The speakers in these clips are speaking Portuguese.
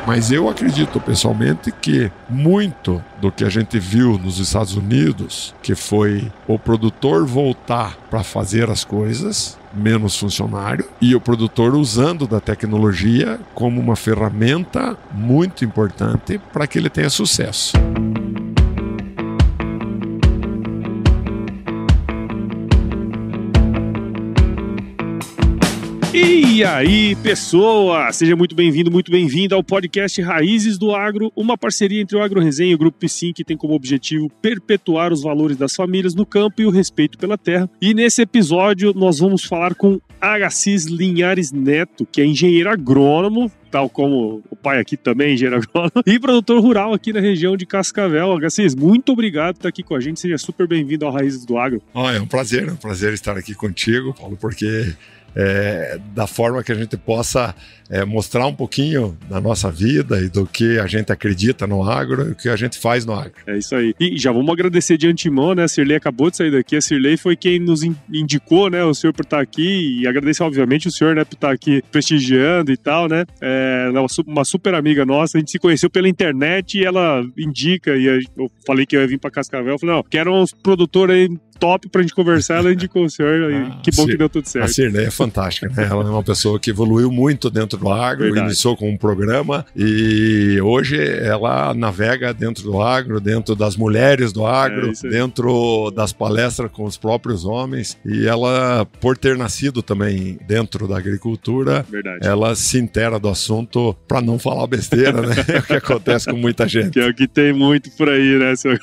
Mas eu acredito pessoalmente que muito do que a gente viu nos Estados Unidos, que foi o produtor voltar para fazer as coisas, menos funcionário, e o produtor usando da tecnologia como uma ferramenta muito importante para que ele tenha sucesso. E aí, pessoa! Seja muito bem-vindo, muito bem-vinda ao podcast Raízes do Agro, uma parceria entre o AgroResenha e o Grupo Piscin, que tem como objetivo perpetuar os valores das famílias no campo e o respeito pela terra. E nesse episódio nós vamos falar com Agassiz Linhares Neto, que é engenheiro agrônomo, tal como o pai aqui também é engenheiro agrônomo, e produtor rural aqui na região de Cascavel. Agassiz, muito obrigado por estar aqui com a gente, seja super bem-vindo ao Raízes do Agro. É um prazer estar aqui contigo, Paulo, porque da forma que a gente possa mostrar um pouquinho da nossa vida e do que a gente acredita no agro e o que a gente faz no agro. É isso aí. E já vamos agradecer de antemão, né? A Cirlei acabou de sair daqui. A Cirlei foi quem nos indicou, né, o senhor por estar aqui, e agradecer, obviamente, o senhor, né, por estar aqui prestigiando e tal, né? Uma super amiga nossa, a gente se conheceu pela internet e ela indica, e eu falei que eu ia vir para Cascavel, eu falei, não, quero uns produtores aí top pra gente conversar, ela indicou o senhor, que bom que deu tudo certo. A Cirlei é fantástica, né? Ela é uma pessoa que evoluiu muito dentro do agro, verdade. Iniciou com um programa e hoje ela navega dentro do agro, dentro das mulheres do agro, dentro das palestras com os próprios homens, e ela, por ter nascido também dentro da agricultura, verdade. Ela se inteira do assunto pra não falar besteira, né? É o que acontece com muita gente. Que é o que tem muito por aí, né, senhor?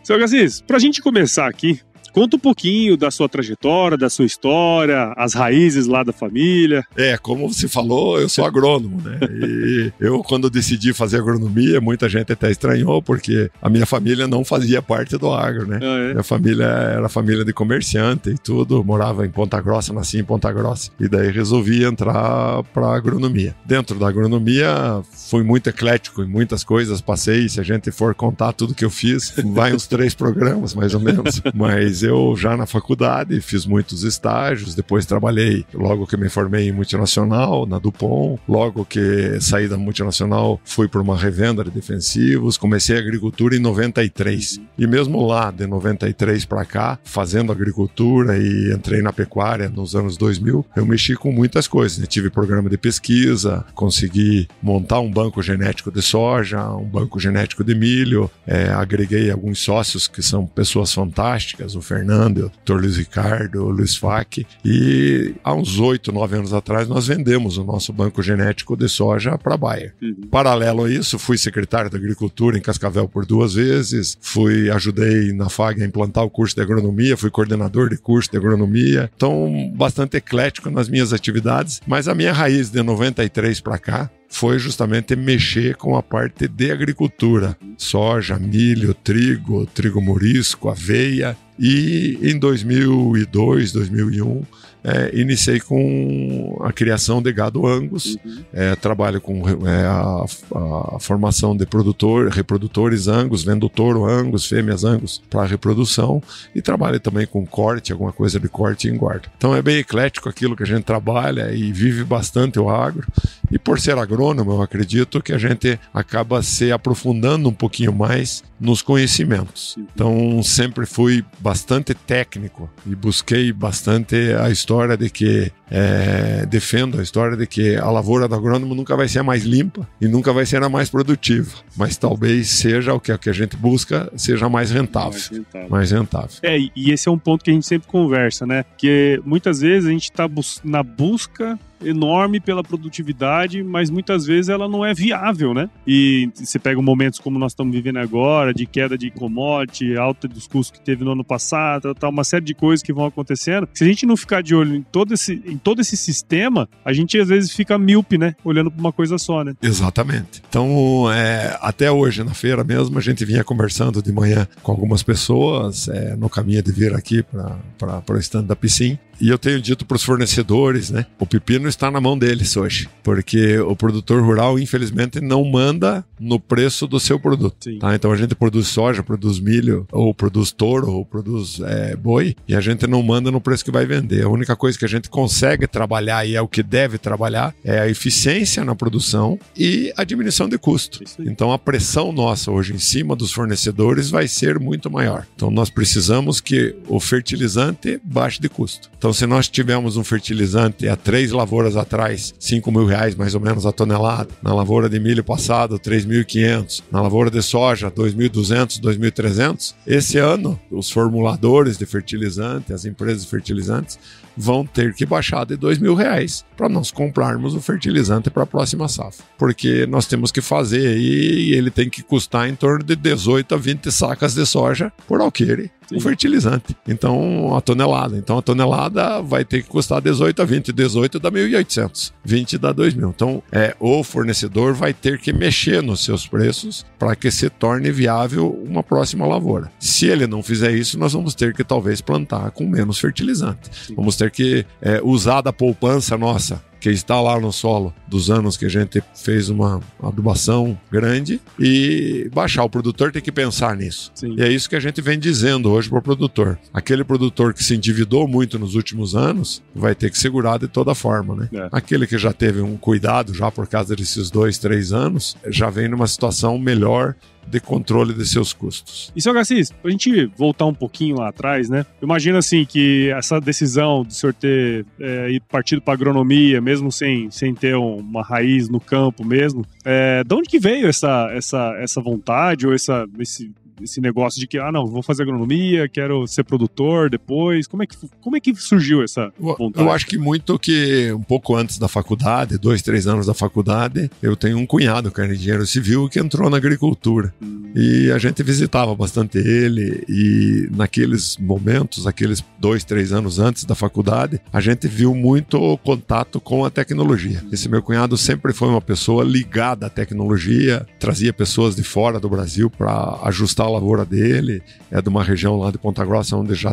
Senhor Agassiz, pra gente começar aqui, conta um pouquinho da sua trajetória, da sua história, as raízes lá da família. Como você falou, eu sou agrônomo, né? E eu, quando decidi fazer agronomia, muita gente até estranhou, porque a minha família não fazia parte do agro, né? Minha família era família de comerciante e tudo, morava em Ponta Grossa, nasci em Ponta Grossa. E daí resolvi entrar para agronomia. Dentro da agronomia, fui muito eclético em muitas coisas, passei, se a gente for contar tudo que eu fiz, vai uns 3 programas, mais ou menos. Mas eu já na faculdade fiz muitos estágios, depois trabalhei logo que me formei em multinacional, na Dupont, logo que saí da multinacional fui para uma revenda de defensivos, comecei a agricultura em 93 e mesmo lá de 93 para cá, fazendo agricultura e entrei na pecuária nos anos 2000, eu mexi com muitas coisas, né? Tive programa de pesquisa, consegui montar um banco genético de soja, um banco genético de milho, agreguei alguns sócios que são pessoas fantásticas, o Fernando, o Dr. Luiz Ricardo, o Luiz Fac, e há uns 8, 9 anos atrás nós vendemos o nosso banco genético de soja para a Bayer. Paralelo a isso, fui secretário da Agricultura em Cascavel por 2 vezes, ajudei na FAG a implantar o curso de agronomia, fui coordenador de curso de agronomia, então bastante eclético nas minhas atividades, mas a minha raiz de 93 para cá foi justamente mexer com a parte de agricultura, soja, milho, trigo morisco, aveia, e em 2002, 2001, iniciei com a criação de gado Angus, trabalho com a formação de reprodutores Angus, vendo touro Angus, fêmeas Angus para reprodução, e trabalho também com corte, alguma coisa de corte e engorda. Então é bem eclético aquilo que a gente trabalha e vive bastante o agro, e por ser agrônomo eu acredito que a gente acaba se aprofundando um pouquinho mais nos conhecimentos. Então sempre fui bastante técnico e busquei bastante a história de que defendo a história de que a lavoura do agrônomo nunca vai ser a mais limpa e nunca vai ser a mais produtiva, mas talvez seja o que a gente busca, seja mais rentável. Mais rentável. E esse é um ponto que a gente sempre conversa, né? Que muitas vezes a gente está na busca enorme pela produtividade, mas muitas vezes ela não é viável, né? E você pega momentos como nós estamos vivendo agora, de queda de commodity, alta dos custos que teve no ano passado, uma série de coisas que vão acontecendo. Se a gente não ficar de olho em todo esse sistema, a gente às vezes fica míope, né? Olhando para uma coisa só, né? Exatamente. Então, até hoje, na feira mesmo, a gente vinha conversando de manhã com algumas pessoas no caminho de vir aqui para o stand da Piscin. E eu tenho dito para os fornecedores, né? O pepino está na mão deles hoje, porque o produtor rural, infelizmente, não manda no preço do seu produto. Tá? Então a gente produz soja, produz milho, ou produz touro, ou produz boi, e a gente não manda no preço que vai vender. A única coisa que a gente consegue trabalhar, e é o que deve trabalhar, é a eficiência na produção e a diminuição de custo. Então a pressão nossa hoje em cima dos fornecedores vai ser muito maior. Então nós precisamos que o fertilizante baixe de custo. Então se nós tivermos um fertilizante há 3 lavouras atrás, R$5.000 mais ou menos a tonelada, na lavoura de milho passado, 3.500, na lavoura de soja, 2.200, 2.300, esse ano os formuladores de fertilizante, as empresas de fertilizantes, vão ter que baixar de R$2.000 para nós comprarmos o fertilizante para a próxima safra. Porque nós temos que fazer e ele tem que custar em torno de 18 a 20 sacas de soja por alqueire, o fertilizante. Então, a tonelada. Então, a tonelada vai ter que custar 18 a 20. 18 dá 1.800. 20 dá 2.000. Então, o fornecedor vai ter que mexer nos seus preços para que se torne viável uma próxima lavoura. Se ele não fizer isso, nós vamos ter que talvez plantar com menos fertilizante. Vamos ter que usar da poupança nossa, que está lá no solo dos anos que a gente fez uma adubação grande, e baixar. O produtor tem que pensar nisso. E é isso que a gente vem dizendo hoje para o produtor. Aquele produtor que se endividou muito nos últimos anos vai ter que segurar de toda forma, né? Aquele que já teve um cuidado já por causa desses 2, 3 anos, já vem numa situação melhor de controle de seus custos. E, seu Garcês, pra gente voltar um pouquinho lá atrás, né? Imagina assim que essa decisão do senhor ter ido partido para agronomia, mesmo sem ter uma raiz no campo mesmo, de onde que veio essa vontade ou esse negócio de que, não, vou fazer agronomia, quero ser produtor depois? Como é que surgiu essa vontade? Eu acho que um pouco antes da faculdade, 2, 3 anos da faculdade, eu tenho um cunhado que era engenheiro civil que entrou na agricultura. E a gente visitava bastante ele, e naqueles momentos, aqueles 2, 3 anos antes da faculdade, a gente viu muito contato com a tecnologia. Esse meu cunhado sempre foi uma pessoa ligada à tecnologia, trazia pessoas de fora do Brasil para ajustar a lavoura dele. É de uma região lá de Ponta Grossa onde já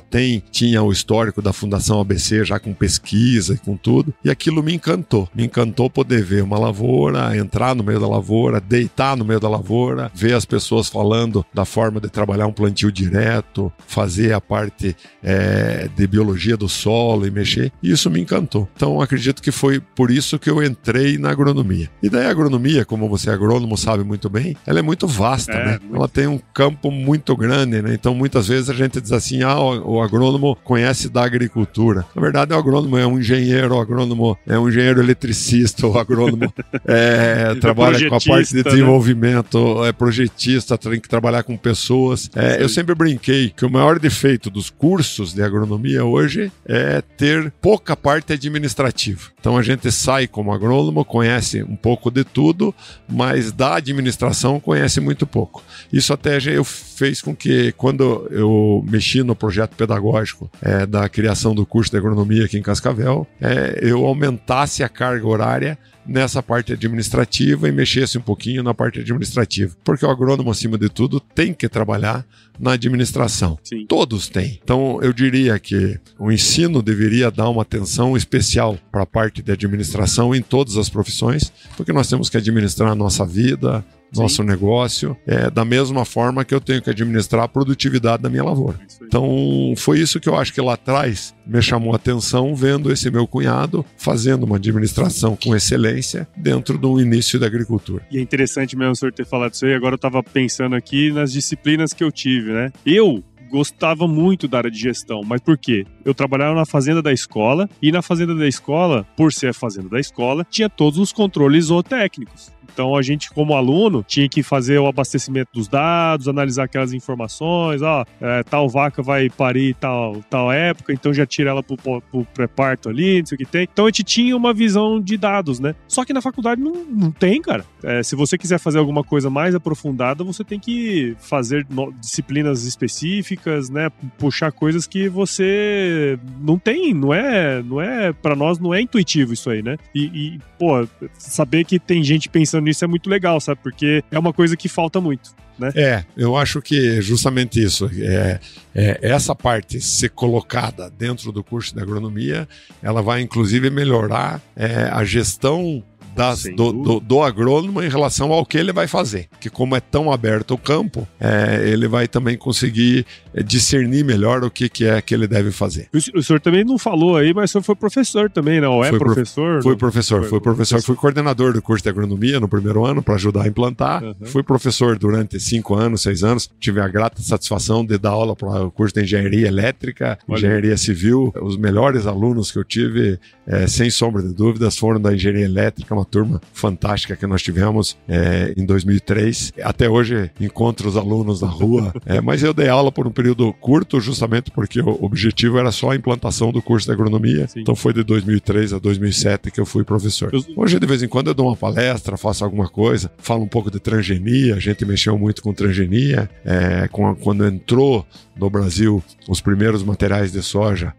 tinha o histórico da Fundação ABC, já com pesquisa e com tudo, e aquilo me encantou poder ver uma lavoura, entrar no meio da lavoura, deitar no meio da lavoura, ver as pessoas falando da forma de trabalhar um plantio direto, fazer a parte de biologia do solo e mexer. E isso me encantou. Então acredito que foi por isso que eu entrei na agronomia. E daí a agronomia, como você é agrônomo sabe muito bem, ela é muito vasta, né? Ela tem um campo muito grande, né? Então muitas vezes a gente diz assim, o agrônomo conhece da agricultura. Na verdade, o agrônomo é um engenheiro, o agrônomo é um engenheiro eletricista, o agrônomo trabalha com a parte de desenvolvimento, é projetista, tem que trabalhar com pessoas. Eu sempre brinquei que o maior defeito dos cursos de agronomia hoje é ter pouca parte administrativa. Então a gente sai como agrônomo, conhece um pouco de tudo, mas da administração conhece muito pouco. Isso até eu fez com que, quando eu mexi no projeto pedagógico da criação do curso de agronomia aqui em Cascavel, eu aumentasse a carga horária nessa parte administrativa e mexesse um pouquinho na parte administrativa. Porque o agrônomo, acima de tudo, tem que trabalhar na administração. Sim. Todos têm. Então, eu diria que o ensino deveria dar uma atenção especial para a parte de administração em todas as profissões, porque nós temos que administrar a nossa vida, nosso negócio, da mesma forma que eu tenho que administrar a produtividade da minha lavoura. Então, foi isso que eu acho que lá atrás me chamou a atenção, vendo esse meu cunhado fazendo uma administração com excelência dentro do início da agricultura. E é interessante mesmo o senhor ter falado isso aí. Agora eu estava pensando aqui nas disciplinas que eu tive, né? Eu gostava muito da área de gestão, mas por quê? Eu trabalhava na fazenda da escola, e na fazenda da escola, por ser a fazenda da escola, tinha todos os controles zootécnicos. Então a gente, como aluno, tinha que fazer o abastecimento dos dados, analisar aquelas informações, tal vaca vai parir tal época, então já tira ela pro pré-parto ali, não sei o que tem. Então a gente tinha uma visão de dados, né? Só que na faculdade não tem, cara. Se você quiser fazer alguma coisa mais aprofundada, você tem que fazer disciplinas específicas, técnicas, né? Puxar coisas que você não tem, não é para nós não é intuitivo isso aí, né? E, pô, saber que tem gente pensando nisso é muito legal, sabe? Porque é uma coisa que falta muito. Né? Eu acho que é justamente isso. Essa parte ser colocada dentro do curso de agronomia, ela vai inclusive melhorar a gestão do agrônomo em relação ao que ele vai fazer. Que como é tão aberto o campo, ele vai também conseguir discernir melhor o que é que ele deve fazer. O senhor também não falou aí, mas o senhor foi professor também, não? Ou professor? Fui professor. Fui coordenador do curso de agronomia no primeiro ano para ajudar a implantar. Uhum. Fui professor durante 5 anos, 6 anos. Tive a grata satisfação de dar aula para o curso de engenharia elétrica, engenharia civil. Os melhores alunos que eu tive, sem sombra de dúvidas, foram da engenharia elétrica, uma turma fantástica que nós tivemos em 2003. Até hoje encontro os alunos na rua, mas eu dei aula por um período curto, justamente porque o objetivo era só a implantação do curso de agronomia. Sim. Então foi de 2003 a 2007 que eu fui professor. Hoje, de vez em quando, eu dou uma palestra, faço alguma coisa, falo um pouco de transgenia. A gente mexeu muito com transgenia. Quando entrou no Brasil os primeiros materiais de soja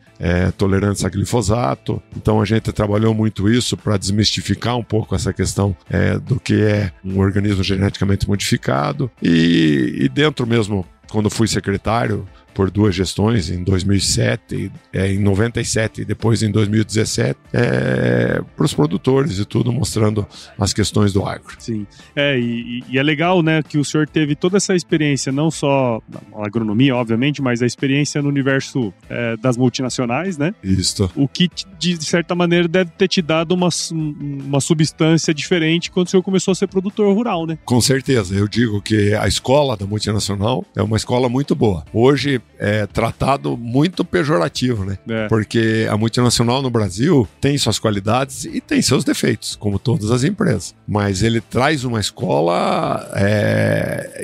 tolerantes a glifosato. Então a gente trabalhou muito isso para desmistificar um pouco essa questão do que é um organismo geneticamente modificado. E dentro mesmo, quando fui secretário por 2 gestões, em 2007, em 97 e depois em 2017, para os produtores e tudo, mostrando as questões do agro. Sim, e é legal, né, que o senhor teve toda essa experiência, não só na agronomia, obviamente, mas a experiência no universo das multinacionais, né? Isso. O que, de certa maneira, deve ter te dado uma substância diferente quando o senhor começou a ser produtor rural, né? Com certeza, eu digo que a escola da multinacional é uma escola muito boa. Hoje é tratado muito pejorativo, né? Porque a multinacional no Brasil tem suas qualidades e tem seus defeitos, como todas as empresas. Mas ele traz uma escola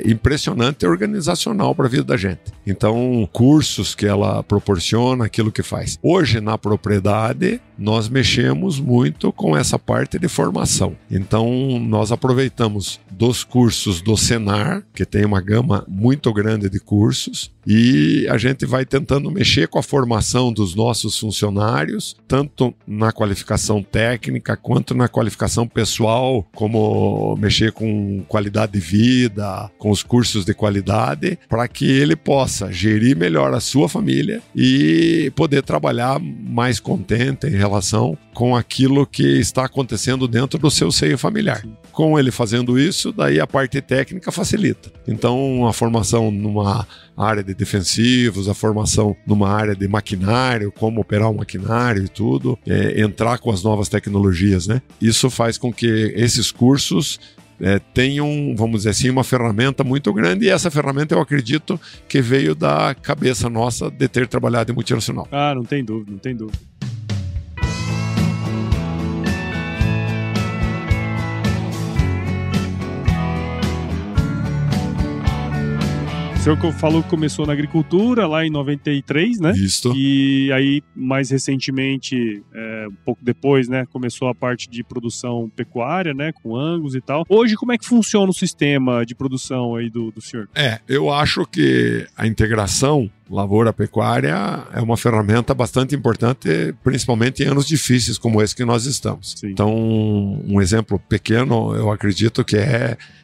impressionante e organizacional para a vida da gente. Então, cursos que ela proporciona, aquilo que faz. Hoje, na propriedade, nós mexemos muito com essa parte de formação. Então, nós aproveitamos dos cursos do Senar, que tem uma gama muito grande de cursos, e a gente vai tentando mexer com a formação dos nossos funcionários, tanto na qualificação técnica quanto na qualificação pessoal, como mexer com qualidade de vida, com os cursos de qualidade, para que ele possa gerir melhor a sua família e poder trabalhar mais contente em relação com aquilo que está acontecendo dentro do seu seio familiar. Com ele fazendo isso, daí a parte técnica facilita. Então, a formação numa área de defensivos, a formação numa área de maquinário, como operar um maquinário e tudo, entrar com as novas tecnologias, né? Isso faz com que esses cursos tenham, vamos dizer assim, uma ferramenta muito grande, e essa ferramenta eu acredito que veio da cabeça nossa de ter trabalhado em multinacional. Ah, não tem dúvida, não tem dúvida. O senhor falou que começou na agricultura lá em 93, né? Isso. E aí, mais recentemente, um pouco depois, né, começou a parte de produção pecuária, né, com Angus e tal. Hoje, como é que funciona o sistema de produção aí do senhor? Eu acho que a integração lavoura-pecuária é uma ferramenta bastante importante, principalmente em anos difíceis como esse que nós estamos. Sim. Então, um exemplo pequeno, eu acredito que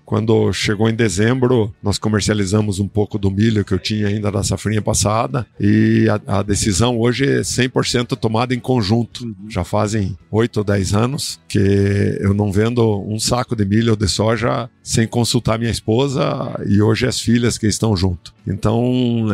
quando chegou em dezembro, nós comercializamos um pouco do milho que eu tinha ainda da safrinha passada, e a decisão hoje é 100% tomada em conjunto. Já fazem 8 ou 10 anos que eu não vendo um saco de milho ou de soja sem consultar minha esposa e hoje as filhas que estão junto. Então,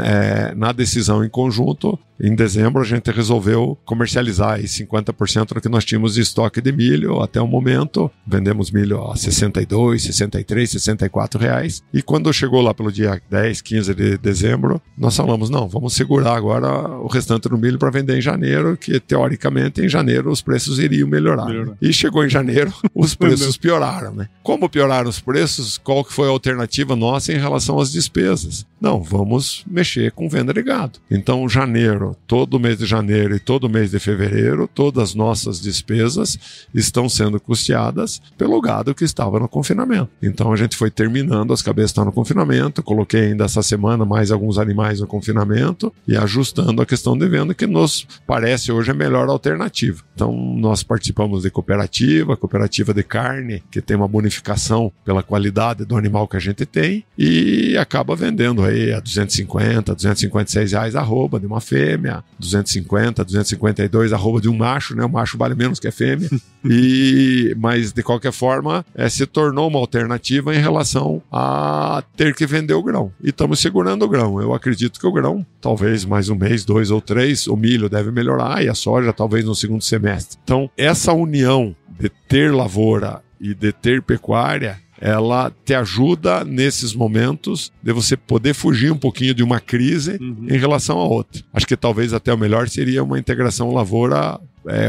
na decisão em conjunto, em dezembro a gente resolveu comercializar aí 50% do que nós tínhamos de estoque de milho até o momento. Vendemos milho a 62, 63, 64 reais. E quando chegou lá pelo dia 10, 15 de dezembro, nós falamos, não, vamos segurar agora o restante do milho para vender em janeiro, que teoricamente em janeiro os preços iriam melhorar. Né? E chegou em janeiro, os preços pioraram, né? Como pioraram os preços? preços, qual que foi a alternativa nossa em relação às despesas? Não, vamos mexer com venda de gado. Então, janeiro, todo mês de janeiro e todo mês de fevereiro, todas as nossas despesas estão sendo custeadas pelo gado que estava no confinamento. Então, a gente foi terminando, as cabeças estão no confinamento, coloquei ainda essa semana mais alguns animais no confinamento e ajustando a questão de venda, que nos parece hoje a melhor alternativa. Então, nós participamos de cooperativa de carne, que tem uma bonificação pela qualidade do animal que a gente tem e acaba vendendo aí a 250, 256 reais arroba de uma fêmea, 250, 252 arroba de um macho, né? O macho vale menos que a fêmea. Mas, de qualquer forma, se tornou uma alternativa em relação a ter que vender o grão. E estamos segurando o grão. Eu acredito que o grão, talvez mais um mês, 2 ou 3, o milho deve melhorar e a soja talvez no segundo semestre. Então, essa união de ter lavoura e de ter pecuária, ela te ajuda nesses momentos de você poder fugir um pouquinho de uma crise em relação a outra. Acho que talvez até o melhor seria uma integração lavoura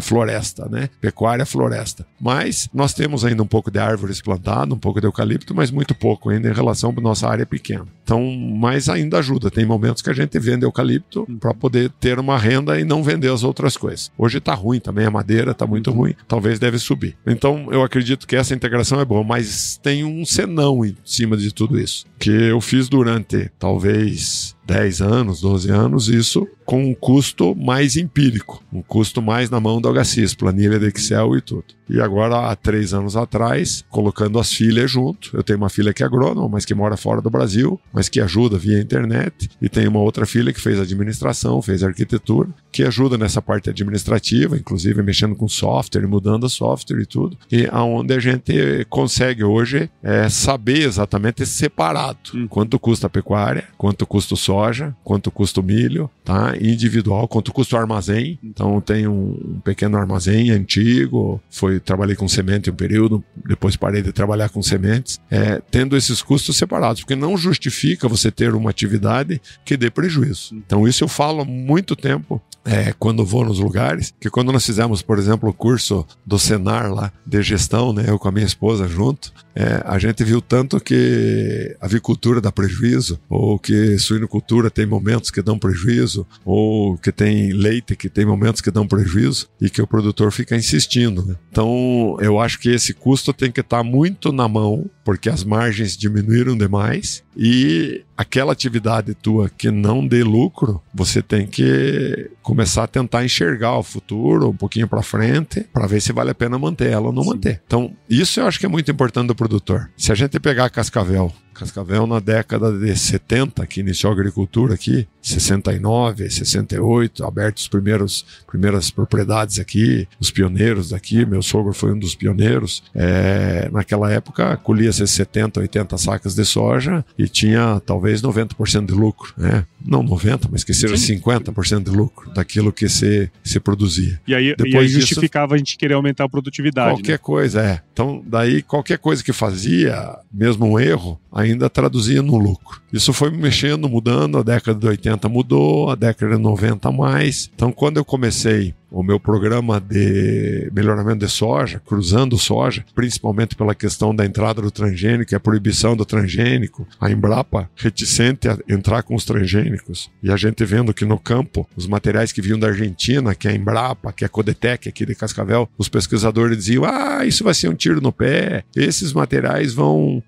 floresta, né? Pecuária floresta. Mas nós temos ainda um pouco de árvores plantadas, um pouco de eucalipto, mas muito pouco ainda em relação à nossa área pequena. Então, mas ainda ajuda. Tem momentos que a gente vende eucalipto para poder ter uma renda e não vender as outras coisas. Hoje está ruim também, a madeira está muito ruim. Talvez deve subir. Então, eu acredito que essa integração é boa, mas tem um senão em cima de tudo isso, que eu fiz durante talvez 10 anos, 12 anos, isso com um custo mais empírico, um custo mais na mão do HCIS, planilha de Excel e tudo. E agora, há 3 anos atrás, colocando as filhas junto, eu tenho uma filha que é agrônoma, mas que mora fora do Brasil, mas que ajuda via internet, e tenho uma outra filha que fez administração, fez arquitetura, que ajuda nessa parte administrativa, inclusive mexendo com software, mudando software e tudo, e aonde a gente consegue hoje saber exatamente separado quanto custa a pecuária, quanto custa o soja, quanto custa o milho, tá? Individual, quanto custa o armazém. Então tem um pequeno armazém antigo, trabalhei com semente um período, depois parei de trabalhar com sementes, tendo esses custos separados, porque não justifica você ter uma atividade que dê prejuízo. Então isso eu falo há muito tempo, quando vou nos lugares, que quando nós fizemos, por exemplo, o curso do Senar lá, de gestão, né, eu com a minha esposa junto, a gente viu tanto que a avicultura dá prejuízo, ou que suinocultura tem momentos que dão prejuízo, ou que tem leite que tem momentos que dão prejuízo, e que o produtor fica insistindo, né? Então, eu acho que esse custo tem que estar muito na mão, porque as margens diminuíram demais, e aquela atividade tua que não dê lucro, você tem que começar a tentar enxergar o futuro um pouquinho para frente, para ver se vale a pena manter ela ou não manter. Então, isso eu acho que é muito importante do produtor. Se a gente pegar Cascavel na década de 70, que iniciou a agricultura aqui, 69, 68, abertos as primeiras propriedades aqui, os pioneiros daqui, meu sogro foi um dos pioneiros. Naquela época, colhia-se 70, 80 sacas de soja e tinha talvez 90% de lucro, né? Não 90%, mas que seja 50% de lucro daquilo que se produzia. E aí justificava a gente querer aumentar a produtividade. Qualquer coisa, Então, daí, qualquer coisa que fazia, mesmo um erro, ainda traduzia no lucro. Isso foi mexendo, mudando, a década de 80 mudou, a década de 90 mais. Então, quando eu comecei o meu programa de melhoramento de soja, cruzando soja, principalmente pela questão da entrada do transgênico e a proibição do transgênico, a Embrapa reticente a entrar com os transgênicos, e a gente vendo que no campo, os materiais que vinham da Argentina, que é a Embrapa, que é a Codetec aqui de Cascavel, os pesquisadores diziam, isso vai ser um tiro no pé, esses materiais vão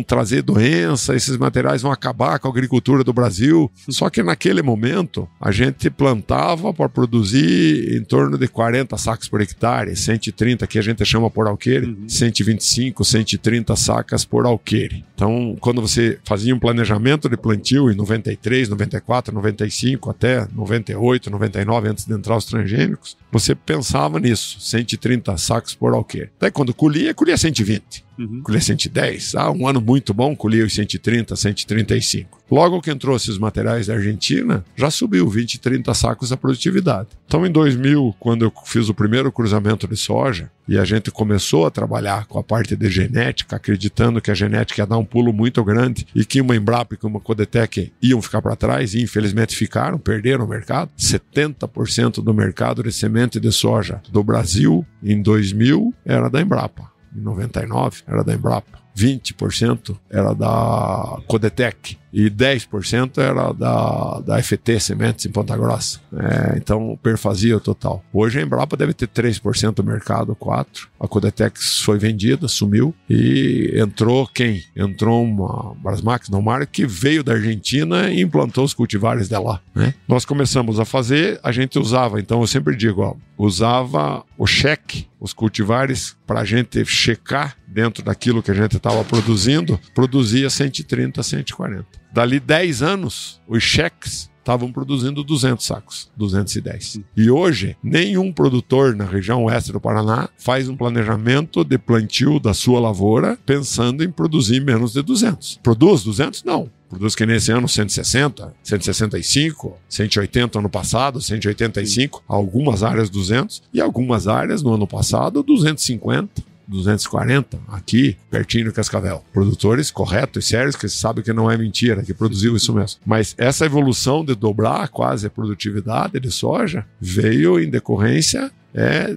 trazer doença, esses materiais vão acabar com a agricultura do Brasil. Só que naquele momento, a gente plantava para produzir em torno de 40 sacos por hectare, 130 que a gente chama por alqueire, 125, 130 sacas por alqueire. Então, quando você fazia um planejamento de plantio em 93, 94, 95, até 98, 99, antes de entrar os transgênicos, você pensava nisso, 130 sacos por alqueire. Daí quando colhia 120. Colhia 110. Um ano muito bom, colhia os 130, 135. Logo que entrou esses materiais da Argentina, já subiu 20, 30 sacos a produtividade. Então, em 2000, quando eu fiz o primeiro cruzamento de soja, e a gente começou a trabalhar com a parte de genética, acreditando que a genética ia dar um pulo muito grande e que uma Embrapa e uma Codetec iam ficar para trás, e infelizmente ficaram, perderam o mercado. 70% do mercado de semente de soja do Brasil, em 2000, era da Embrapa. Em 99, era da Embrapa. 20% era da Codetec e 10% era da FT Sementes em Ponta Grossa. Então perfazia o total. Hoje a Embrapa deve ter 3% do mercado, 4%. A Codetec foi vendida, sumiu, e entrou quem? Entrou uma Brasmax Normar que veio da Argentina e implantou os cultivares de lá, né? Nós começamos a fazer, a gente usava, então eu sempre digo, usava o cheque, os cultivares, para a gente checar dentro daquilo que a gente estava produzindo, produzia 130, 140. Dali 10 anos, os cheques estavam produzindo 200 sacos, 210. E hoje, nenhum produtor na região oeste do Paraná faz um planejamento de plantio da sua lavoura pensando em produzir menos de 200. Produz 200? Não. Produz que nesse ano 160, 165, 180 ano passado, 185, algumas áreas 200 e algumas áreas no ano passado 250. 240, aqui, pertinho do Cascavel. Produtores corretos e sérios, que sabem que não é mentira, que produziu isso mesmo. Mas essa evolução de dobrar quase a produtividade de soja veio em decorrência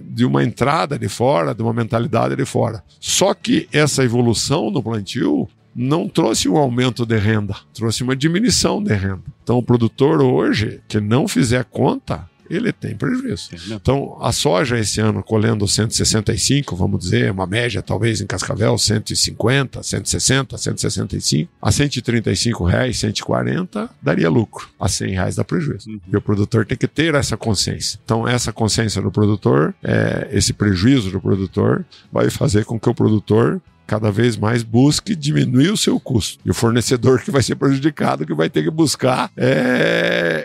de uma entrada de fora, de uma mentalidade de fora. Só que essa evolução no plantio não trouxe um aumento de renda, trouxe uma diminuição de renda. Então o produtor hoje, que não fizer conta, ele tem prejuízo. Então, a soja esse ano colhendo 165, vamos dizer, uma média talvez em Cascavel, 150, 160, 165, a R$135, 140, daria lucro. A R$100 dá prejuízo. E o produtor tem que ter essa consciência. Então, essa consciência do produtor, esse prejuízo do produtor, vai fazer com que o produtor cada vez mais busque diminuir o seu custo. E o fornecedor que vai ser prejudicado, que vai ter que buscar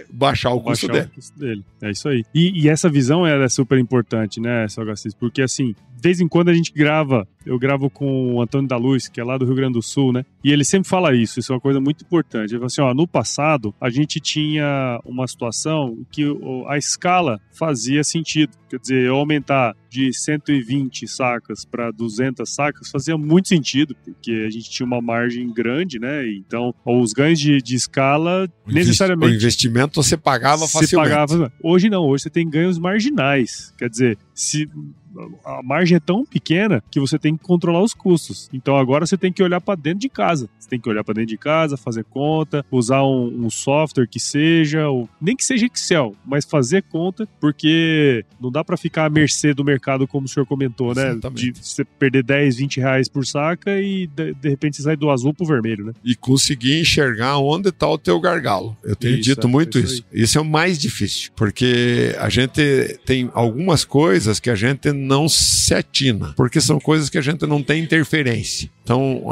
baixar o custo dele. É isso aí. E essa visão é super importante, né, Salgacis? Porque assim, de vez em quando a gente grava, eu gravo com o Antônio da Luz, que é lá do Rio Grande do Sul, né? E ele sempre fala isso é uma coisa muito importante. Ele fala assim, no passado a gente tinha uma situação que a escala fazia sentido. Quer dizer, eu aumentar de 120 sacas para 200 sacas fazia muito sentido, porque a gente tinha uma margem grande, né? Então, os ganhos de escala, necessariamente... O investimento você pagava facilmente. Hoje não, hoje você tem ganhos marginais. Quer dizer, se... a margem é tão pequena que você tem que controlar os custos. Então agora você tem que olhar para dentro de casa. Você tem que olhar para dentro de casa, fazer conta, usar um software que seja, ou nem que seja Excel, mas fazer conta, porque não dá para ficar à mercê do mercado, como o senhor comentou, né? Exatamente. De você perder 10, 20 reais por saca e de repente você sai do azul pro vermelho, né? E conseguir enxergar onde está o teu gargalo. Eu tenho dito muito isso. Isso é o mais difícil, porque a gente tem algumas coisas que a gente não se atina, porque são coisas que a gente não tem interferência. Então,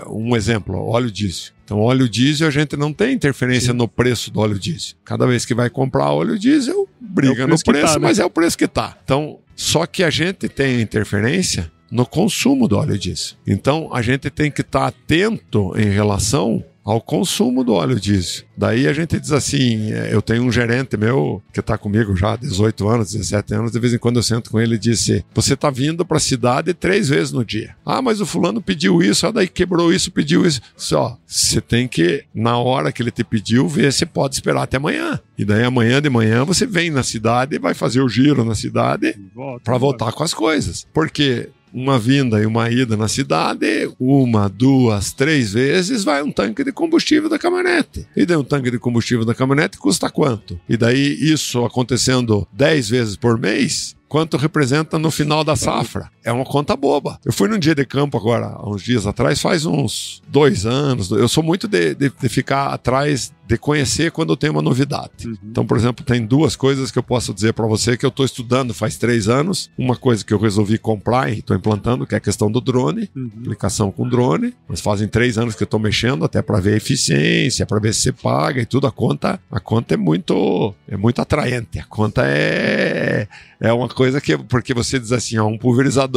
um exemplo, óleo diesel. Então, óleo diesel, a gente não tem interferência no preço do óleo diesel. Cada vez que vai comprar óleo diesel, briga no preço, mas é o preço que está. Então, só que a gente tem interferência no consumo do óleo diesel. Então, a gente tem que estar atento em relação ao consumo do óleo diesel. Daí a gente diz assim, eu tenho um gerente meu que está comigo já há 18 anos, 17 anos, de vez em quando eu sento com ele e disse, você está vindo para a cidade 3 vezes no dia. Ah, mas o fulano pediu isso, daí quebrou isso, pediu isso. Só, você tem que, na hora que ele te pediu, ver se pode esperar até amanhã. E daí amanhã de manhã você vem na cidade e vai fazer o giro na cidade para voltar com as coisas. Porque uma vinda e uma ida na cidade, 1, 2, 3 vezes, vai um tanque de combustível da caminhonete. E daí um tanque de combustível da caminhonete custa quanto? E daí isso acontecendo 10 vezes por mês, quanto representa no final da safra? É uma conta boba. Eu fui num dia de campo agora, há uns dias atrás, faz uns 2 anos. Eu sou muito de ficar atrás, de conhecer quando eu tenho uma novidade. Então, por exemplo, tem 2 coisas que eu posso dizer para você que eu estou estudando faz 3 anos. Uma coisa que eu resolvi comprar e estou implantando, que é a questão do drone, aplicação com drone. Mas fazem 3 anos que eu estou mexendo, até para ver a eficiência, para ver se você paga e tudo. A conta é muito atraente. A conta é uma coisa que, porque você diz assim, um pulverizador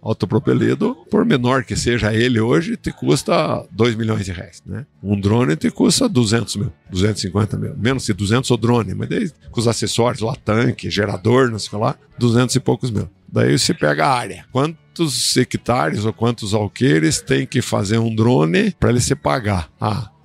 autopropelido, por menor que seja ele hoje, te custa R$2 milhões, né? Um drone te custa 200 mil, 250 mil, menos que 200 o drone, mas daí com os acessórios lá, tanque, gerador, não sei o que lá, 200 e poucos mil. Daí você pega a área. Quantos hectares ou quantos alqueires tem que fazer um drone para ele se pagar?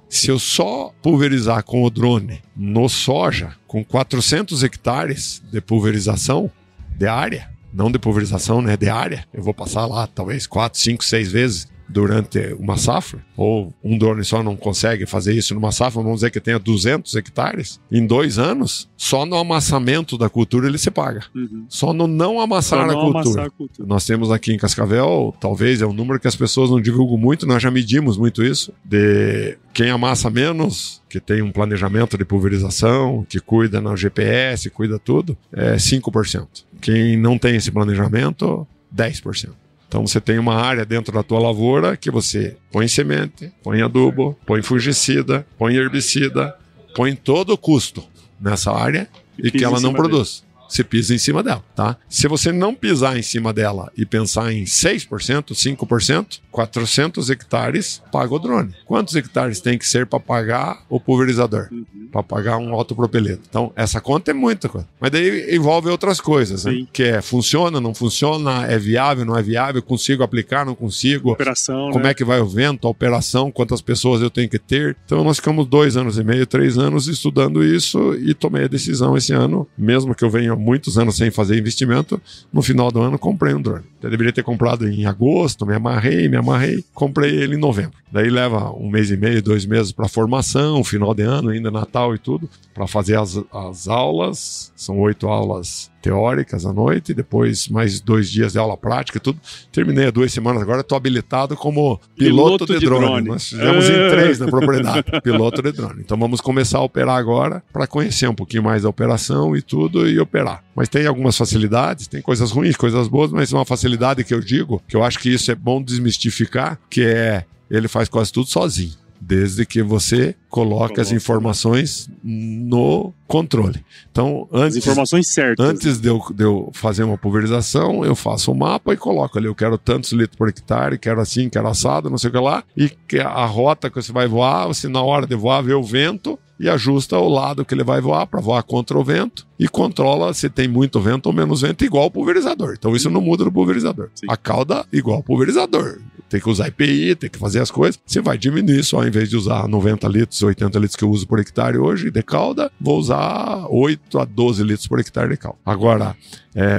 Se eu só pulverizar com o drone no soja, com 400 hectares de pulverização de área, não de pulverização, né, de área, eu vou passar lá talvez 4, 5, 6 vezes durante uma safra, ou um drone só não consegue fazer isso numa safra, vamos dizer que tenha 200 hectares, em 2 anos, só no amassamento da cultura ele se paga. Só no não amassar a cultura. Nós temos aqui em Cascavel, talvez é um número que as pessoas não divulgam muito, nós já medimos muito isso, de quem amassa menos, que tem um planejamento de pulverização, que cuida no GPS, cuida tudo, é 5%. Quem não tem esse planejamento, 10%. Então você tem uma área dentro da tua lavoura que você põe semente, põe adubo, põe fungicida, põe herbicida, põe todo o custo nessa área e que ela não produz. Você pisa em cima dela, tá? Se você não pisar em cima dela e pensar em 6%, 5%, 400 hectares, paga o drone. Quantos hectares tem que ser para pagar o pulverizador? Para pagar um autopropeleto. Então, essa conta é muita coisa. Mas daí envolve outras coisas, né? Que é, funciona, não funciona, é viável, não é viável, consigo aplicar, não consigo. Operação, como é que vai o vento, a operação, quantas pessoas eu tenho que ter. Então, nós ficamos 2 anos e meio, 3 anos estudando isso e tomei a decisão esse ano, mesmo que eu venha muitos anos sem fazer investimento, no final do ano comprei um drone. Eu deveria ter comprado em agosto, me amarrei, comprei ele em novembro. Daí leva 1 mês e meio, 2 meses para formação, final de ano, ainda Natal e tudo, para fazer as aulas. São 8 aulas teóricas à noite, depois mais 2 dias de aula prática e tudo. Terminei há 2 semanas, agora estou habilitado como piloto de drone. Nós fizemos em 3 na propriedade, piloto de drone. Então vamos começar a operar agora para conhecer um pouquinho mais da operação e tudo e operar. Mas tem algumas facilidades, tem coisas ruins, coisas boas, mas uma facilidade que eu digo, que eu acho que isso é bom desmistificar, que é ele faz quase tudo sozinho, desde que você coloca as informações no controle. Então, antes, as informações certas. Antes de eu fazer uma pulverização, eu faço um mapa e coloco ali, eu quero tantos litros por hectare, quero assim, quero assado, não sei o que lá, e que a rota que você vai voar, você na hora de voar vê o vento e ajusta o lado que ele vai voar para voar contra o vento e controla se tem muito vento ou menos vento, igual o pulverizador. Então isso não muda no pulverizador. Sim. A cauda igual o pulverizador. Tem que usar EPI, tem que fazer as coisas. Você vai diminuir só, em vez de usar 90 litros, 80 litros que eu uso por hectare hoje de cauda, vou usar 8 a 12 litros por hectare de cauda. Agora,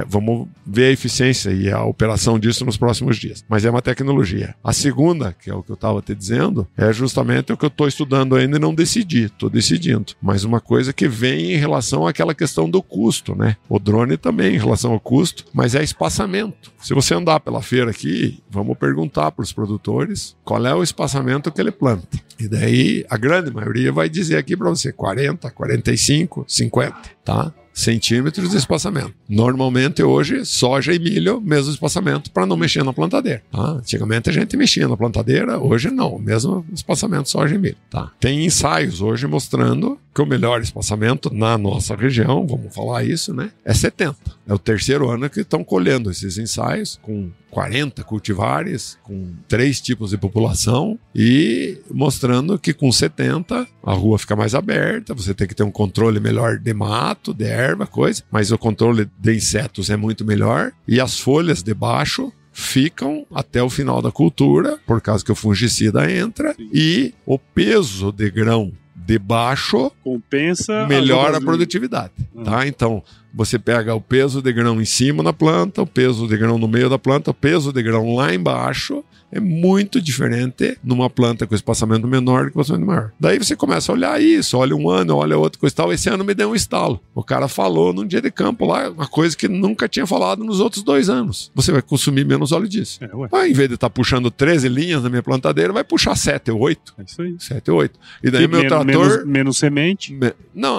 vamos ver a eficiência e a operação disso nos próximos dias. Mas é uma tecnologia. A segunda, que é o que eu estava te dizendo, é justamente o que eu estou estudando ainda e não decidi. Estou decidindo. Mas uma coisa que vem em relação àquela questão do custo, né? O drone também em relação ao custo, mas é espaçamento. Se você andar pela feira aqui, vamos perguntar para os produtores qual é o espaçamento que ele planta. E daí a grande maioria vai dizer aqui para você 40, 45, 50, tá? Centímetros de espaçamento. Normalmente hoje, soja e milho, mesmo espaçamento para não mexer na plantadeira. Tá? Antigamente a gente mexia na plantadeira, hoje não, mesmo espaçamento soja e milho. Tá? Tem ensaios hoje mostrando que o melhor espaçamento na nossa região, vamos falar isso, né? É 70. É o 3º ano que estão colhendo esses ensaios com 40 cultivares, com 3 tipos de população e mostrando que com 70 a rua fica mais aberta, você tem que ter um controle melhor de mato, de erva, coisa, mas o controle de insetos é muito melhor e as folhas de baixo ficam até o final da cultura, por causa que o fungicida entra. Sim. E o peso de grão de baixo compensa, melhora a produtividade. Tá? Então, você pega o peso de grão em cima da planta, o peso de grão no meio da planta, o peso de grão lá embaixo, é muito diferente numa planta com espaçamento menor do que espaçamento maior. Daí você começa a olhar isso, olha um ano, olha outro, coisa e tal. Esse ano me deu um estalo. O cara falou num dia de campo lá, uma coisa que nunca tinha falado nos outros 2 anos. Você vai consumir menos óleo diesel. Em vez de estar puxando 13 linhas na minha plantadeira, vai puxar 7 ou 8. É isso aí. 7 ou 8. E daí meu trator... Menos semente?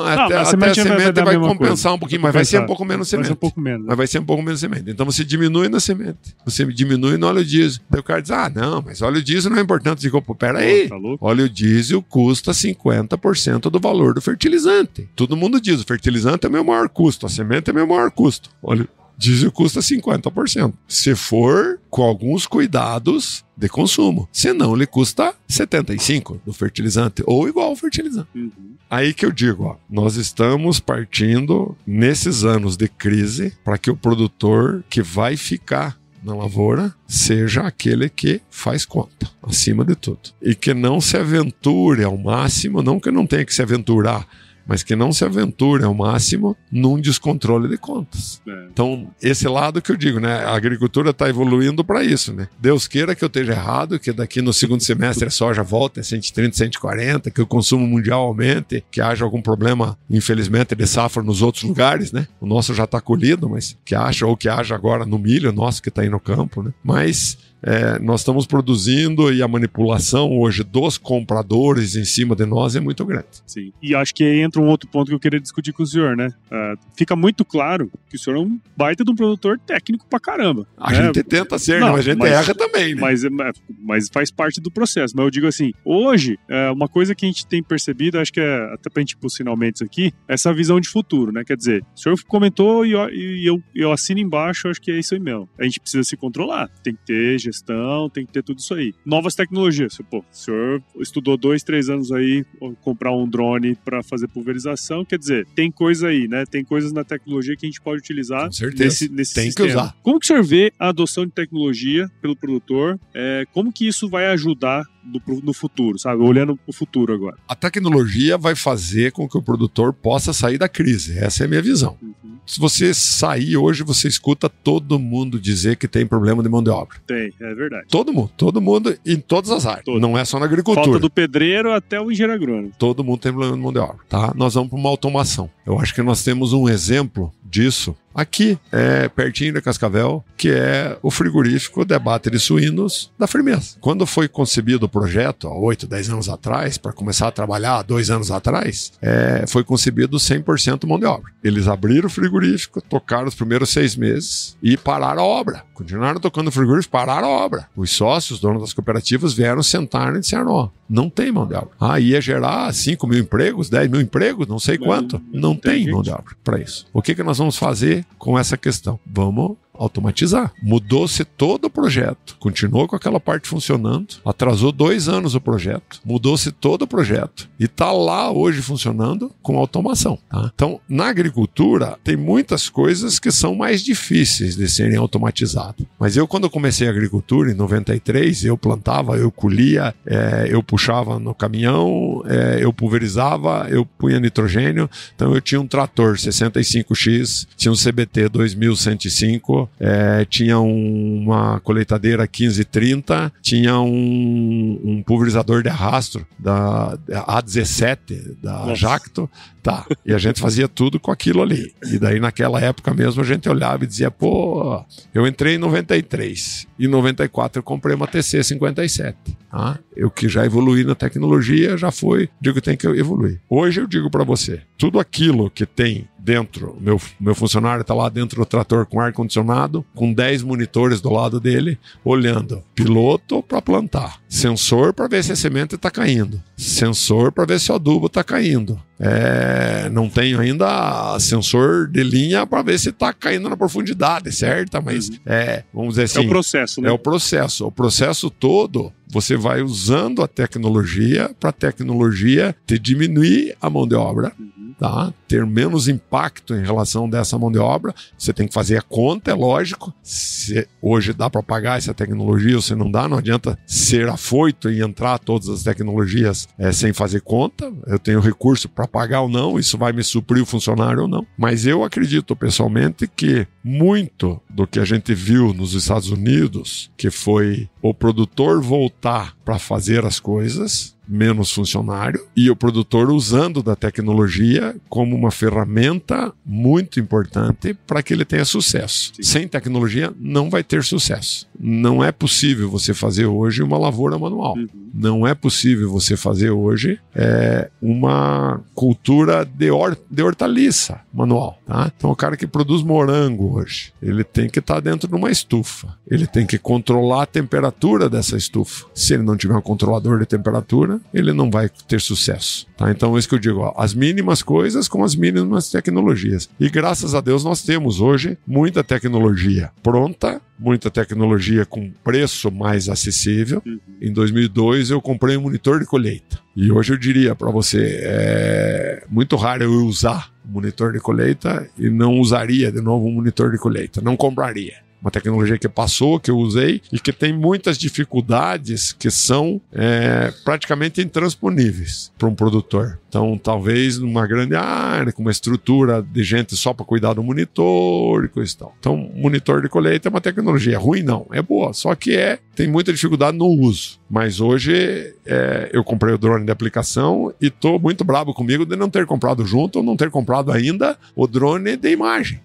Até a semente vai compensar um pouquinho, mas vai ser um pouco menos semente. Um pouco menos. Mas vai ser um pouco menos semente. Então você diminui na semente. Você diminui no óleo diesel. Daí o cara diz, não, mas óleo diesel não é importante. Digo, peraí, óleo diesel custa 50% do valor do fertilizante. Todo mundo diz, o fertilizante é meu maior custo, a semente é meu maior custo. Óleo diesel custa 50%. Se for com alguns cuidados de consumo. Senão, ele custa 75% do fertilizante, ou igual ao fertilizante. Aí que eu digo, nós estamos partindo nesses anos de crise para que o produtor que vai ficar na lavoura seja aquele que faz conta, acima de tudo. E que não se aventure ao máximo, não que não tenha que se aventurar mas que não se aventure ao máximo num descontrole de contas. Então, esse lado que eu digo, né? A agricultura está evoluindo para isso, né? Deus queira que eu esteja errado, que daqui no segundo semestre a soja volta a 130, 140, que o consumo mundial aumente, que haja algum problema, infelizmente, de safra nos outros lugares, né? O nosso já está colhido, mas que haja agora no milho nosso que está aí no campo, né? Mas nós estamos produzindo e a manipulação hoje dos compradores em cima de nós é muito grande. Sim. E acho que aí entra um outro ponto que eu queria discutir com o senhor, né? Fica muito claro que o senhor é um baita de um produtor técnico pra caramba. A gente tenta ser, mas a gente erra também, né? Mas faz parte do processo. Mas eu digo assim, hoje, uma coisa que a gente tem percebido, acho que até pra gente ir pros finalmente aqui, essa visão de futuro, né? Quer dizer, o senhor comentou e eu assino embaixo, acho que é isso aí mesmo. A gente precisa se controlar, tem que ter gestão, tem que ter tudo isso aí. Novas tecnologias. Pô, o senhor estudou 2, 3 anos aí, comprar um drone para fazer pulverização, quer dizer, tem coisa aí, né? Tem coisas na tecnologia que a gente pode utilizar nesse tem sistema. Que usar. Como que o senhor vê a adoção de tecnologia pelo produtor? Como que isso vai ajudar no futuro, sabe? Olhando o futuro agora. A tecnologia vai fazer com que o produtor possa sair da crise. Essa é a minha visão. Se você sair hoje, você escuta todo mundo dizer que tem problema de mão de obra. Tem, é verdade. Todo mundo em todas as áreas. Não é só na agricultura. Falta do pedreiro até o engenheiro agrônomo. Todo mundo tem problema de mão de obra, tá? Nós vamos para uma automação. Eu acho que nós temos um exemplo disso aqui, pertinho da Cascavel, que é o frigorífico de abate de suínos da Firmeza. Quando foi concebido o projeto, há 8, 10 anos atrás, para começar a trabalhar há 2 anos atrás, foi concebido 100% mão de obra. Eles abriram o frigorífico, tocaram os primeiros 6 meses e pararam a obra. Continuaram tocando o frigorífico, pararam a obra. Os sócios, donos das cooperativas, vieram sentar e disseram, ó, não tem mão de obra. Ia gerar 5 mil empregos, 10 mil empregos, não sei quanto. Não tem mão de obra para isso. O que nós vamos fazer com essa questão? Vamos automatizar. Mudou-se todo o projeto. Continuou com aquela parte funcionando. Atrasou 2 anos o projeto. Mudou-se todo o projeto. E está lá hoje funcionando com automação. Tá? Então, na agricultura, tem muitas coisas que são mais difíceis de serem automatizadas. Mas quando eu comecei a agricultura, em 93, eu plantava, eu colhia, eu puxava no caminhão, eu pulverizava, eu punha nitrogênio. Então, eu tinha um trator 65X, tinha um CBT 2105, tinha uma colheitadeira 1530, tinha um pulverizador de arrasto da A17 da Jacto, tá, e a gente fazia tudo com aquilo ali. E daí naquela época mesmo a gente olhava e dizia, pô, eu entrei em 93, em 94 eu comprei uma TC57, tá? Eu que já evoluí na tecnologia, digo que tem que evoluir. Hoje eu digo para você, tudo aquilo que tem dentro, meu funcionário está lá dentro do trator com ar-condicionado, com 10 monitores do lado dele, olhando piloto para plantar, sensor para ver se a semente está caindo, sensor para ver se o adubo está caindo. Não tenho ainda sensor de linha para ver se está caindo na profundidade certa, mas vamos dizer assim... É o processo, né? É o processo. O processo todo, você vai usando a tecnologia para a tecnologia te diminuir a mão de obra, tá? Ter menos impacto em relação dessa mão de obra. Você tem que fazer a conta, é lógico. Se hoje dá para pagar essa tecnologia ou se não dá, não adianta ser afoito e entrar todas as tecnologias sem fazer conta. Eu tenho recurso para pagar ou não, isso vai me suprir o funcionário ou não. Mas eu acredito pessoalmente que muito do que a gente viu nos Estados Unidos, que foi o produtor voltar para fazer as coisas, menos funcionário, e o produtor usando da tecnologia como uma ferramenta muito importante para que ele tenha sucesso. Sim. Sem tecnologia não vai ter sucesso. Não é possível você fazer hoje uma lavoura manual. Não é possível você fazer hoje uma cultura de hortaliça manual. Tá? Então o cara que produz morango hoje, ele tem que estar dentro de uma estufa. Ele tem que controlar a temperatura dessa estufa. Se ele não tiver um controlador de temperatura, ele não vai ter sucesso. Tá? Então é isso que eu digo, ó, as mínimas coisas com as mínimas tecnologias. E graças a Deus nós temos hoje muita tecnologia pronta, muita tecnologia com preço mais acessível. Em 2002 eu comprei um monitor de colheita. E hoje eu diria para você, é muito raro eu usar um monitor de colheita e não usaria de novo um monitor de colheita. Não compraria. Uma tecnologia que passou, que eu usei e que tem muitas dificuldades que são praticamente intransponíveis para um produtor. Então, talvez numa grande área, com uma estrutura de gente só para cuidar do monitor e coisa e tal. Então, monitor de colheita é uma tecnologia ruim, não. É boa, só que tem muita dificuldade no uso. Mas hoje eu comprei o drone de aplicação e estou muito bravo comigo de não ter comprado junto ou não ter comprado ainda o drone de imagem,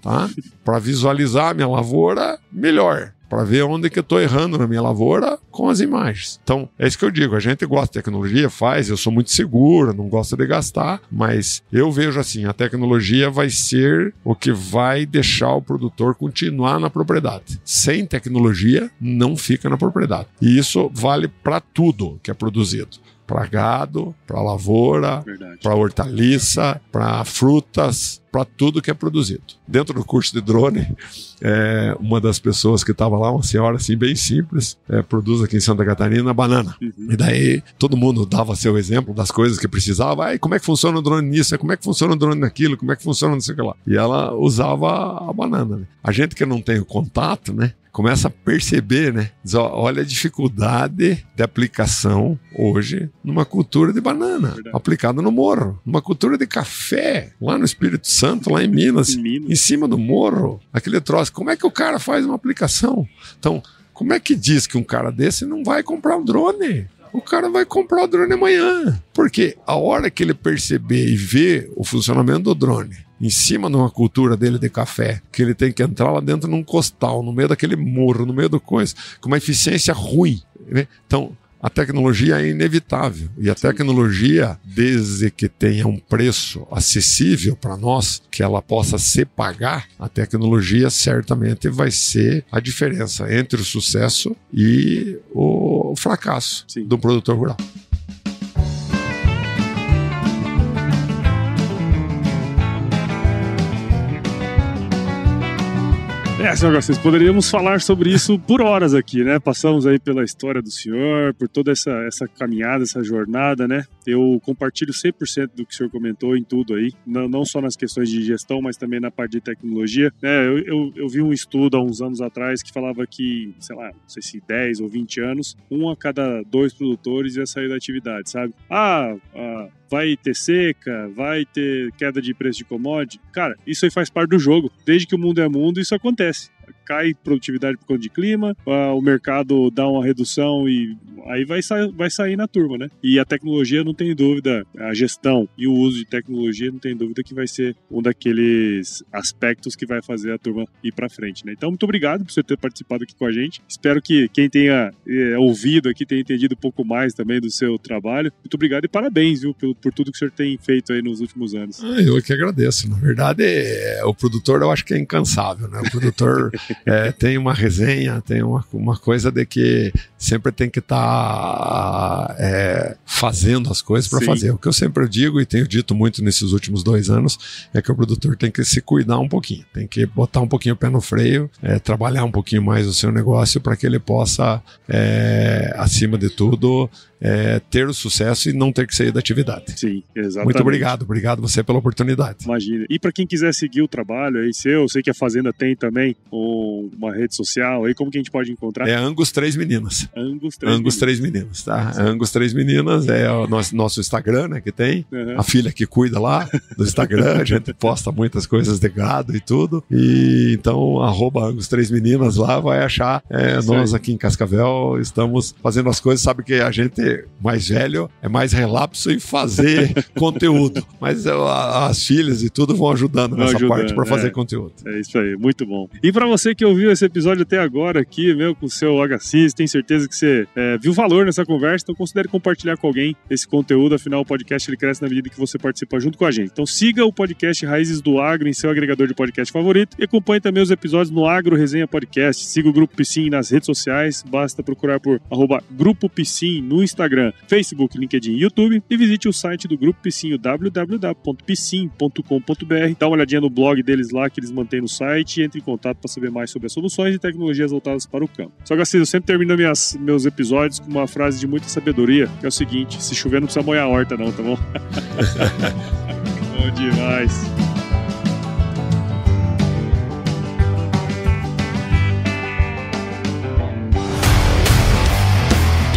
tá? Para visualizar a minha lavoura melhor, para ver onde que eu estou errando na minha lavoura com as imagens. Então, é isso que eu digo, a gente gosta de tecnologia, eu sou muito seguro, não gosto de gastar, mas eu vejo assim, a tecnologia vai ser o que vai deixar o produtor continuar na propriedade. Sem tecnologia, não fica na propriedade. E isso vale para tudo que é produzido. Para gado, para lavoura, para hortaliça, para frutas, para tudo que é produzido. Dentro do curso de drone, uma das pessoas que estava lá, uma senhora assim bem simples, produz aqui em Santa Catarina banana. E daí todo mundo dava seu exemplo das coisas que precisava. Como é que funciona o drone nisso? Como é que funciona o drone naquilo? Como é que funciona não sei o que lá? E ela usava a banana. Né? A gente que não tem o contato, né? Começa a perceber, né? Diz, olha a dificuldade de aplicação hoje numa cultura de banana, aplicada no morro, numa cultura de café, lá no Espírito Santo, lá em Minas, em cima do morro, aquele troço. Como é que o cara faz uma aplicação? Então, como é que diz que um cara desse não vai comprar um drone? O cara vai comprar o drone amanhã. Porque a hora que ele perceber e ver o funcionamento do drone em cima de uma cultura dele de café, que ele tem que entrar lá dentro num costal, no meio daquele morro, no meio do coisa, com uma eficiência ruim, né? Então, a tecnologia é inevitável. E a tecnologia, desde que tenha um preço acessível para nós, que ela possa se pagar, a tecnologia certamente vai ser a diferença entre o sucesso e o fracasso do produtor rural. Senhor Garcês, poderíamos falar sobre isso por horas aqui, né? Passamos aí pela história do senhor, por toda essa caminhada, essa jornada, né? Eu compartilho 100% do que o senhor comentou em tudo aí, não só nas questões de gestão, mas também na parte de tecnologia. Eu vi um estudo há uns anos atrás que falava que, sei lá, não sei se 10 ou 20 anos, 1 a cada 2 produtores ia sair da atividade, sabe? Vai ter seca, vai ter queda de preço de commodity. Cara, isso aí faz parte do jogo. Desde que o mundo é mundo, isso acontece. Cai produtividade por conta de clima, o mercado dá uma redução e aí vai sair na turma, né? E a tecnologia, não tem dúvida, a gestão e o uso de tecnologia, não tem dúvida que vai ser um daqueles aspectos que vai fazer a turma ir pra frente, né? Então, muito obrigado por você ter participado aqui com a gente. Espero que quem tenha ouvido aqui tenha entendido um pouco mais também do seu trabalho. Muito obrigado e parabéns, viu, por tudo que o senhor tem feito aí nos últimos anos. Eu que agradeço. Na verdade, o produtor, eu acho que é incansável, né? O produtor tem uma resenha, tem uma coisa de que sempre tem que estar fazendo as coisas para fazer. O que eu sempre digo e tenho dito muito nesses últimos 2 anos é que o produtor tem que se cuidar um pouquinho, tem que botar um pouquinho o pé no freio, trabalhar um pouquinho mais o seu negócio para que ele possa, acima de tudo, ter o sucesso e não ter que sair da atividade. Sim, exatamente. Muito obrigado você pela oportunidade. Imagina. E para quem quiser seguir o trabalho aí eu sei que a Fazenda tem também uma rede social aí, como que a gente pode encontrar? É Angus 3 Meninas. Angus 3 Meninas, tá? Sim. Angus 3 Meninas é o nosso Instagram, né, que tem. A filha que cuida lá do Instagram, a gente posta muitas coisas de gado e tudo. E então, @Angus 3 Meninas lá vai achar. Nós aqui em Cascavel estamos fazendo as coisas, sabe que a gente mais velho é mais relapso em fazer conteúdo. Mas as filhas e tudo vão ajudando nessa parte para fazer conteúdo. É isso aí, muito bom. E para você que ouviu esse episódio até agora aqui, com o seu HCIS, tenho certeza que você viu valor nessa conversa, então considere compartilhar com alguém esse conteúdo, afinal o podcast ele cresce na medida que você participa junto com a gente. Então siga o podcast Raízes do Agro em seu agregador de podcast favorito e acompanhe também os episódios no Agro Resenha Podcast. Siga o Grupo Piscin nas redes sociais, basta procurar por @Grupo Piscin no Instagram, Facebook, LinkedIn e YouTube e visite o site do Grupo Piscin, www.piscin.com.br. Dá uma olhadinha no blog deles lá que eles mantêm no site e entre em contato para saber mais sobre as soluções e tecnologias voltadas para o campo. Só que assim, eu sempre termino meus episódios com uma frase de muita sabedoria, que é o seguinte: se chover não precisa molhar a horta não, tá bom? Bom demais.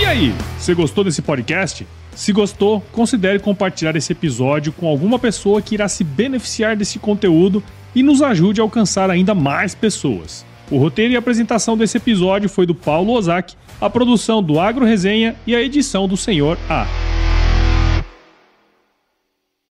E aí, você gostou desse podcast? Se gostou, considere compartilhar esse episódio com alguma pessoa que irá se beneficiar desse conteúdo e nos ajude a alcançar ainda mais pessoas. O roteiro e a apresentação desse episódio foi do Paulo Ozaki, a produção do Agro Resenha e a edição do Sr. A.